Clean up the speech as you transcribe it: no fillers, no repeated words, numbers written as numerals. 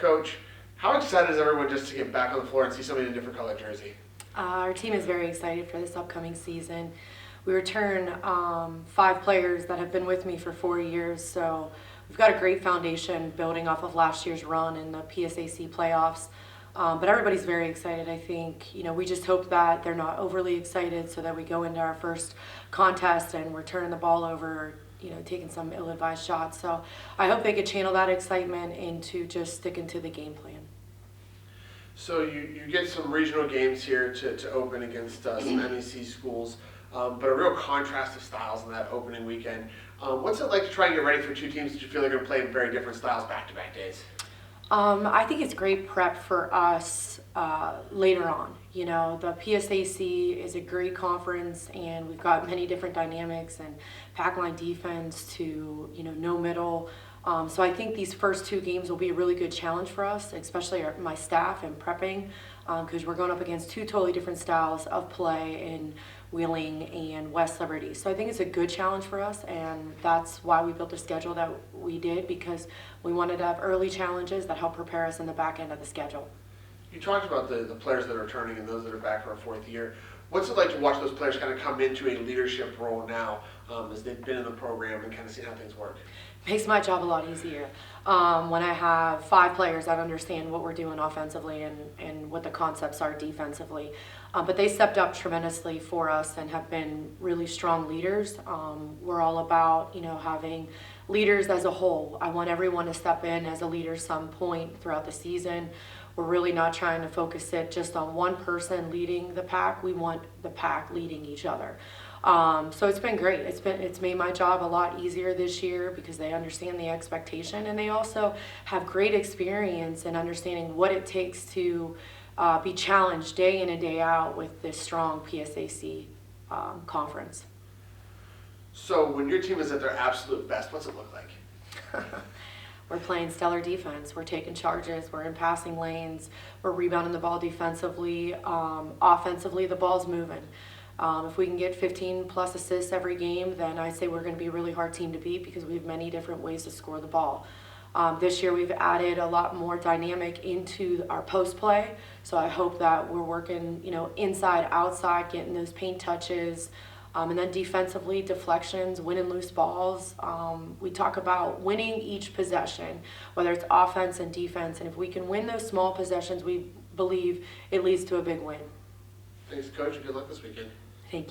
Coach, how excited is everyone just to get back on the floor and see somebody in a different color jersey? Our team is very excited for this upcoming season. We return 5 players that have been with me for 4 years, so we've got a great foundation building off of last year's run in the PSAC playoffs. But everybody's very excited. I think we just hope that they're not overly excited, so that we go into our first contest and we're turning the ball over, taking some ill-advised shots. So I hope they could channel that excitement into just sticking to the game plan. So you get some regional games here to open against some MEC schools, but a real contrast of styles in that opening weekend. What's it like to try and get ready for two teams that you feel are going to play very different styles back-to-back days? I think it's great prep for us later on. The PSAC is a great conference, and we've got many different dynamics and pack line defense to no middle. So I think these first 2 games will be a really good challenge for us, especially my staff and prepping, because we're going up against 2 totally different styles of play in Wheeling and West Liberty. So I think it's a good challenge for us, and that's why we built the schedule that we did, because we wanted to have early challenges that help prepare us in the back end of the schedule. You talked about the players that are returning and those that are back for a 4th year. What's it like to watch those players kind of come into a leadership role now as they've been in the program and kind of see how things work? Makes my job a lot easier when I have 5 players that understand what we're doing offensively and what the concepts are defensively. But they stepped up tremendously for us and have been really strong leaders. We're all about having leaders as a whole. I want everyone to step in as a leader some point throughout the season. We're really not trying to focus it just on one person leading the pack. We want the pack leading each other. So it's been great. It's made my job a lot easier this year because they understand the expectation, and they also have great experience in understanding what it takes to be challenged day in and day out with this strong PSAC conference. So when your team is at their absolute best, what's it look like? We're playing stellar defense. We're taking charges. We're in passing lanes. We're rebounding the ball defensively. Offensively, the ball's moving. If we can get 15 plus assists every game, then I'd say we're going to be a really hard team to beat because we have many different ways to score the ball. This year we've added a lot more dynamic into our post play, so I hope that we're working inside, outside, getting those paint touches. And then defensively, deflections, winning loose balls. We talk about winning each possession, whether it's offense and defense. And if we can win those small possessions, we believe it leads to a big win. Thanks, Coach, and good luck this weekend. Thank you.